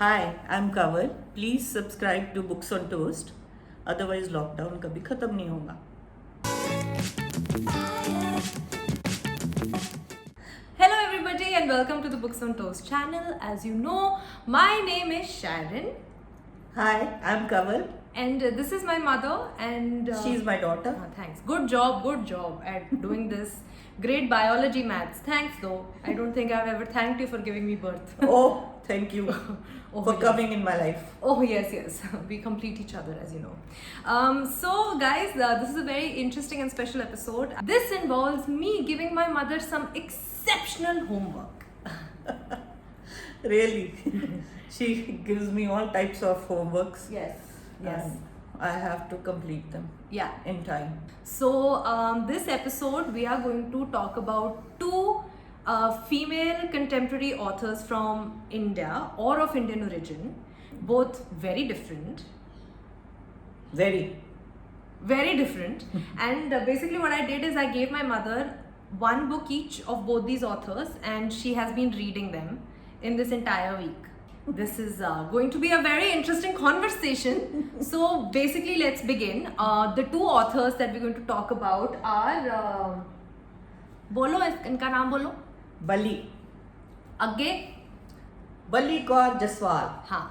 Hi, I'm Kanwal. Please subscribe to Books on Toast. Otherwise, lockdown कभी खत्म नहीं होगा. Hello everybody and welcome to the Books on Toast channel. As you know, my name is Sharon Hi, I'm Kanwal. and this is my mother and She's my daughter. thanks. Good job at doing this great biology maths. Thanks though. I don't think I've ever thanked you for giving me birth. Oh, thank you Oh, for yes. coming in my life. Oh yes, we complete each other as you know. So guys, this is a very interesting and special episode. This involves me giving my mother some exceptional homework. Really, she gives me all types of homeworks. Yes. And I have to complete them Yeah. in time. So this episode we are going to talk about two female contemporary authors from India or of Indian origin, both very different. Very. And basically what I did is I gave my mother one book each of both these authors and she has been reading them in this entire week. This is going to be a very interesting conversation. So basically let's begin. The two authors that we're going to talk about are बोलो इनका नाम बोलो. Bali. आगे. Bali Kaur Jaswal. हाँ.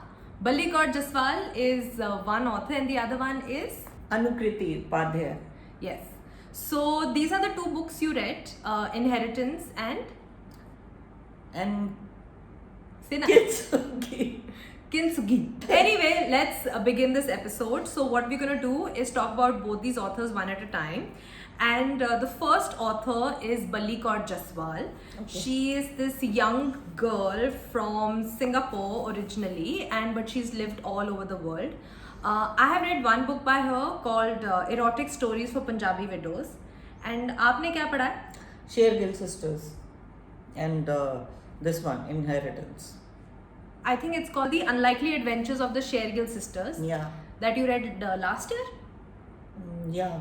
Balli Kaur Jaswal is one author and the other one is Anukriti Upadhyay. yes. So these are the two books you read, Inheritance and And Sina. Kitsugi. Kintsugi. Anyway, let's begin this episode. So what we're gonna do is talk about both these authors one at a time. And the first author is Balli Kaur Jaswal. Okay. She is this young girl from Singapore originally, but she's lived all over the world. I have read one book by her called Erotic Stories for Punjabi Widows. And आपने क्या पढ़ा है? Shergill Sisters. And this one, Inheritance. I think it's called The Unlikely Adventures of the Shergill Sisters. Yeah. That you read last year? Yeah.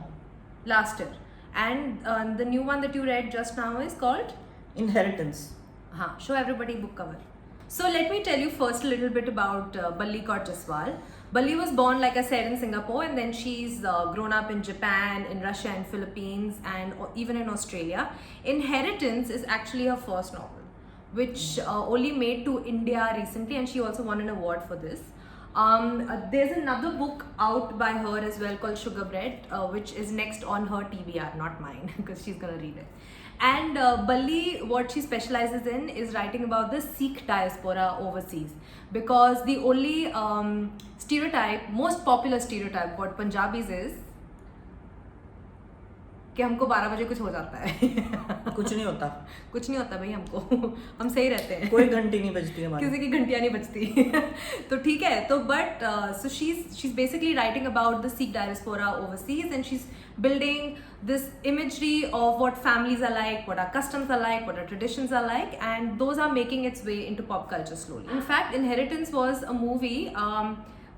Last year. And the new one that you read just now is called? Inheritance. Show everybody book cover. So let me tell you first a little bit about Balli Kaur Jaswal. Balli was born, like I said, in Singapore, and then she's grown up in Japan, in Russia and Philippines, and even in Australia. Inheritance is actually her first novel, which only made to India recently, and she also won an award for this. There's another book out by her as well called Sugar Bread, which is next on her TBR, not mine, because she's gonna read it. And Balli, what she specializes in is writing about the Sikh diaspora overseas, because the only most popular stereotype about Punjabis is कि हमको 12 बजे कुछ हो जाता है. कुछ नहीं होता. कुछ नहीं होता भाई हमको. हम सही रहते हैं. कोई घंटी नहीं बजती हमारी. किसी की घंटियां नहीं बजती. तो ठीक है. तो but so she's basically writing about the Sikh diaspora overseas, and she's building this imagery of what families are like, what our customs are like, what our traditions are like, and those are making its way into pop culture slowly. In fact, Inheritance was a movie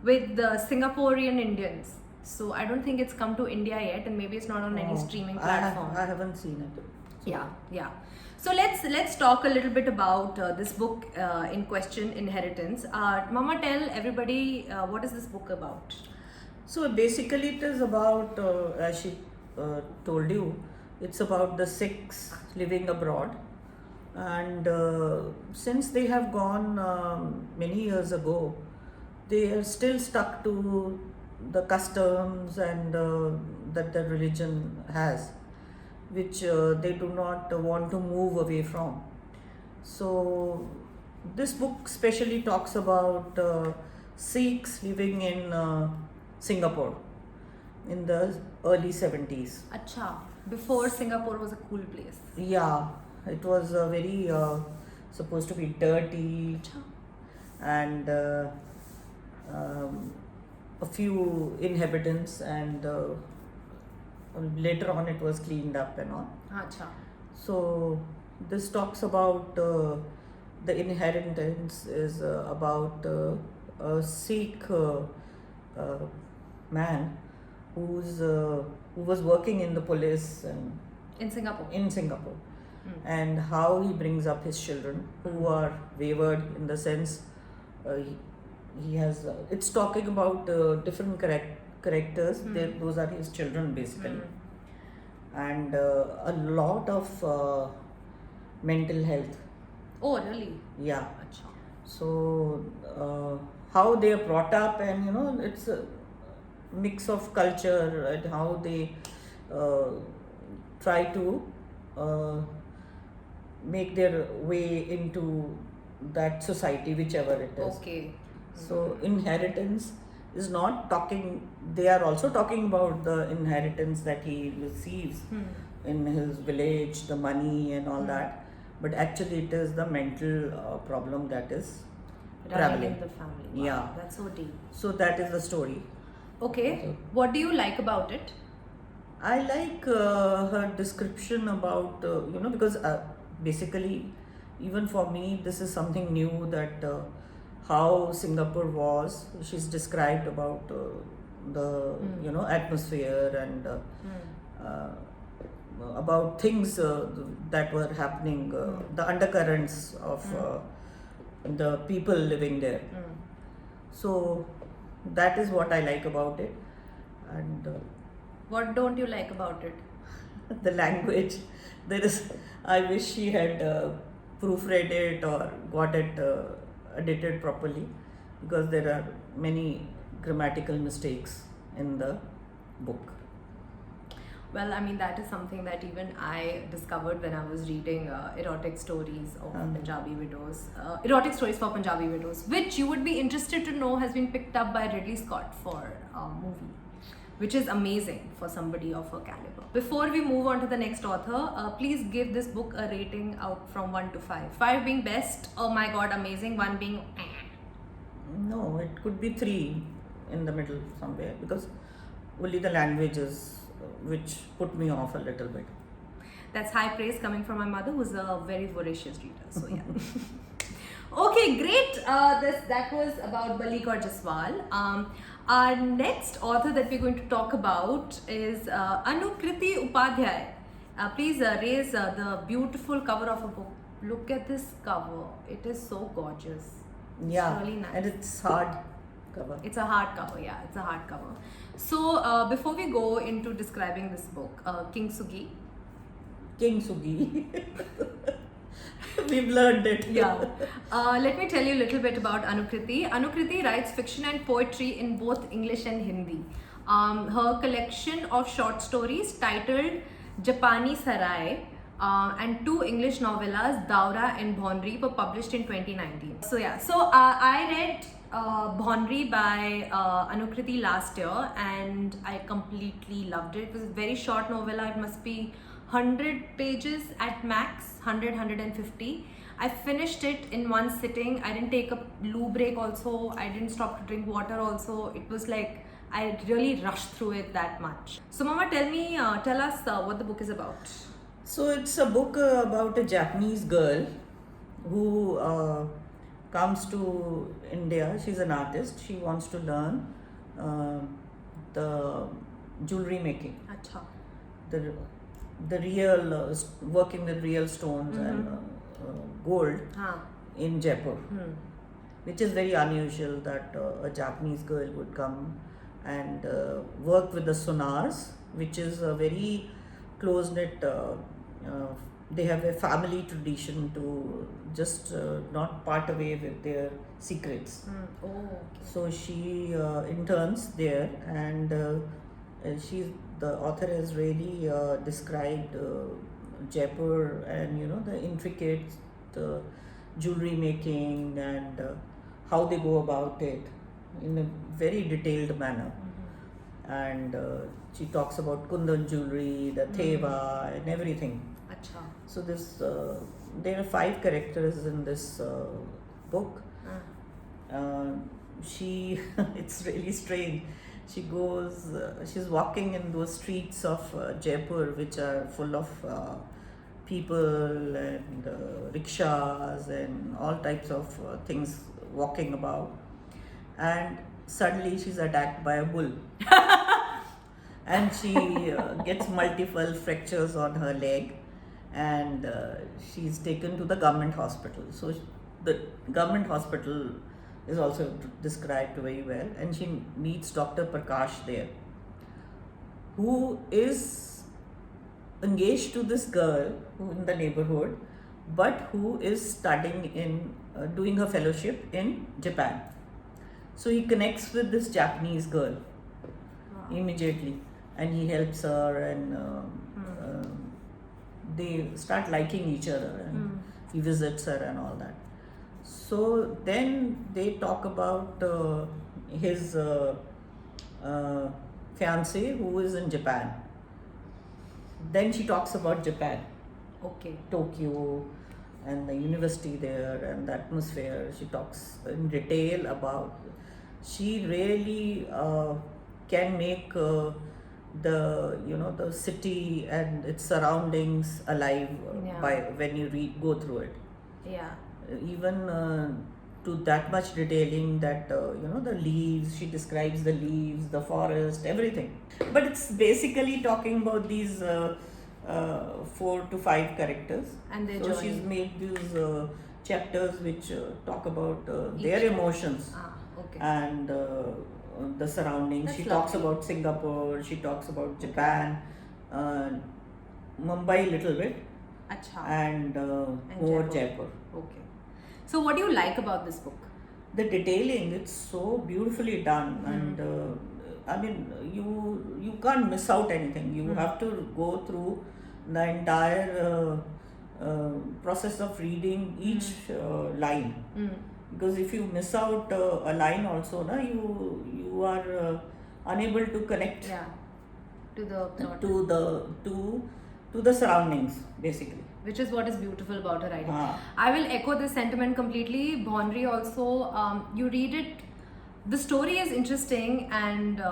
with the Singaporean Indians. So I don't think it's come to India yet, and maybe it's not on any streaming platform. I haven't seen it. Yeah. So let's talk a little bit about this book in question, Inheritance. Mama, tell everybody what is this book about? So basically, it is about, as she told you, it's about the Sikhs living abroad, and since they have gone many years ago, they are still stuck to the customs and that the religion has, which they do not want to move away from. So this book specially talks about Sikhs living in Singapore in the early 70s. Acha, before Singapore was a cool place. Yeah, it was very supposed to be dirty. Acha. And a few inhabitants, and later on it was cleaned up and all. Acha. So this talks about the Inheritance is about a Sikh man who was working in the police and In Singapore. in Singapore, and how he brings up his children who are wayward in the sense he has. It's talking about different characters. Those are his children basically, and a lot of mental health. Oh, really? Yeah. Acha. So how they are brought up, and it's a mix of culture and how they uh, try to uh, make their way into that society, whichever it is. Okay. So inheritance is not talking. They are also talking about the inheritance that he receives in his village, the money and all that. But actually, it is the mental problem that is Running traveling. in the family. Wow, Yeah. That's so deep. So that is the story. Okay. Okay. What do you like about it? I like her description about because basically, even for me, this is something new that how Singapore was. She's described about the atmosphere and uh, about things that were happening, the undercurrents of the people living there. So that is what I like about it, and What don't you like about it? the language. There is. I wish she had proofread it or got it edited properly, because there are many grammatical mistakes in the book. Well, I mean, that is something that even I discovered when I was reading erotic stories of Punjabi widows. Erotic stories for Punjabi widows, which you would be interested to know has been picked up by Ridley Scott for a movie, which is amazing for somebody of her caliber. Before we move on to the next author, please give this book a rating out from 1 to 5. 5 being best, oh my god, amazing, 1 being No, it could be 3 in the middle somewhere, because only the language is which put me off a little bit. That's high praise coming from my mother, who's a very voracious reader. So yeah. Okay, great. That was about Balli Kaur Jaswal. Our next author that we're going to talk about is Anukriti Upadhyay. Please raise the beautiful cover of a book. Look at this cover. It is so gorgeous. Yeah, It's really nice. and it's hard cover. It's a hardcover, yeah, it's a hardcover. So before we go into describing this book, King Sugi. King Sugi. We've learned it. Yeah. Let me tell you a little bit about Anukriti. Anukriti writes fiction and poetry in both English and Hindi. Her collection of short stories titled Japani Sarai and 2 English novellas, Daura and Bhaunri, were published in 2019. So yeah, I read Bhaunri by Anukriti last year and I completely loved it. It was a very short novella. It must be 100 pages at max, 150. I finished it in one sitting. I didn't take a loo break also. I didn't stop to drink water also. It was like I really rushed through it that much. So Mama, tell us what the book is about. So it's a book about a Japanese girl who comes to India. She's an artist. She wants to learn the jewelry making, Acha. the real working with real stones and gold in Jaipur, which is very unusual that a Japanese girl would come and work with the sonars, which is a very close knit. They have a family tradition to just not part away with their secrets. Oh, okay. So she interns there, and the author has really described Jaipur and the intricate jewelry making and how they go about it in a very detailed manner. And she talks about Kundan jewelry, the theva, and everything. Acha. So there are 5 characters in this book. She it's really strange. She goes, she's walking in those streets of Jaipur, which are full of people and rickshaws and all types of things walking about. And suddenly she's attacked by a bull. And she gets multiple fractures on her leg, and she's taken to the government hospital. So the government hospital is also described very well, and she meets Dr. Prakash there, who is engaged to this girl who in the neighborhood, but who is studying in doing her fellowship in Japan. So he connects with this Japanese girl immediately, and he helps her, and they start liking each other, and he visits her and all that. So then they talk about his fiancée who is in Japan. Then she talks about Japan, Okay. Tokyo, and the university there and the atmosphere. She talks in detail about. She really can make the city and its surroundings alive Yeah. by when you go through it. Yeah. Even to that much detailing that the leaves. She describes the leaves, the forest, everything. But it's basically talking about these 4 to 5 characters. And their So journey. she's made these chapters which talk about Each their chapter. emotions Okay. and the surroundings. That's She talks lovely. about Singapore. She talks about Japan, Mumbai little bit, Acha. and more Jaipur. Jaipur. Okay. So what do you like about this book? The detailing, it's so beautifully done, and I mean you can't miss out anything. You have to go through the entire process of reading each line, because if you miss out a line also, you are unable to connect Yeah. To the plot. to the surroundings basically. Which is what is beautiful about her writing. Ah. I will echo this sentiment completely. Bhondri also, you read it, the story is interesting, and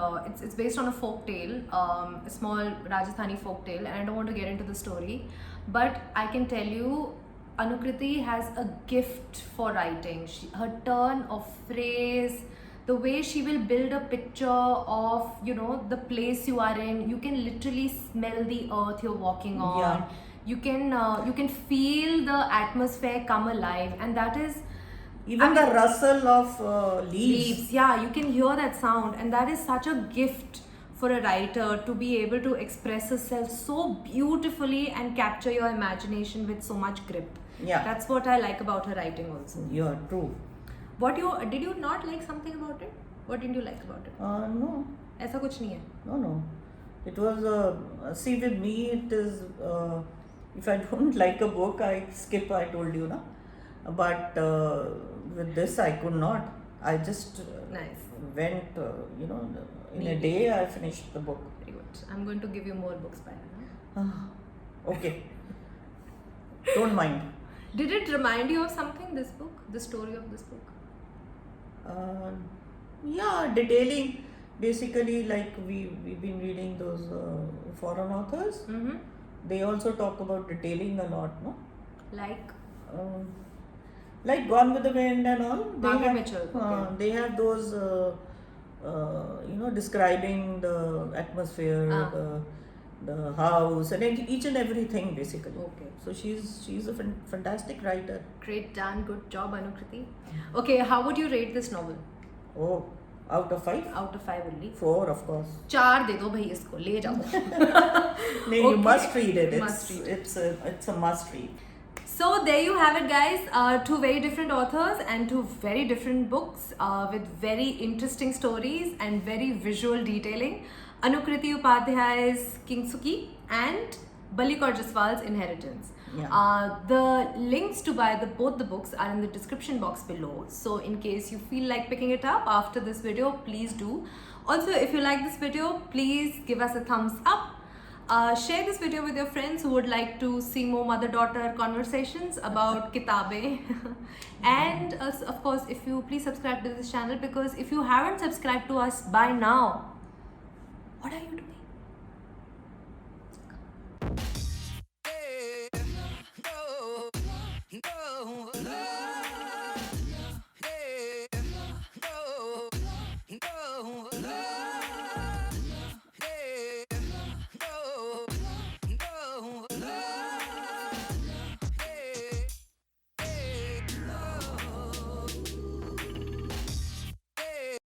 it's based on a folk tale, a small Rajasthani folk tale, and I don't want to get into the story, but I can tell you, Anukriti has a gift for writing. Her turn of phrase, the way she will build a picture of the place you are in. You can literally smell the earth you're walking on. Yeah. You can feel the atmosphere come alive, and that is Even the rustle of leaves. Yeah, you can hear that sound, and that is such a gift for a writer to be able to express herself so beautifully and capture your imagination with so much grip. Yeah. That's what I like about her writing also. Yeah, true. Did you not like something about it? What didn't you like about it? No. ऐसा कुछ नहीं है. No. It was, see, with me, it is, if I don't like a book, I skip, I told you, na? But with this, I could not. I just Nice. went, in a Neat. day, I finished the book. Very good. I'm going to give you more books by now. Okay. Don't mind. Did it remind you of something, this book? The story of this book? Yeah, detailing. Basically, like we've been reading those foreign authors. Mm-hmm. They also talk about detailing a lot, no? Like? Like Gone with the Wind and all. Margaret Mitchell, okay. They have those, describing the atmosphere, the house, and each and everything basically. Okay. So she's a fantastic writer. Great done. Good job, Anukriti. Okay, how would you rate this novel? Oh, out of 5? Out of 5 only. 4, of course. 4 दे दो भाई इसको, ले जाओ. No, you Okay. must read it. Must read. It's a must read. So there you have it, guys. 2 very different authors and 2 very different books with very interesting stories and very visual detailing. Anukriti Upadhyay's Kingsuki and Balli Kaur Jaswal's Inheritance. Yeah. The links to buy both the books are in the description box below. So in case you feel like picking it up after this video, please do. Also, if you like this video, please give us a thumbs up. Share this video with your friends who would like to see more mother-daughter conversations about kitabe. And of course, if you please subscribe to this channel, because if you haven't subscribed to us by now, what are you doing?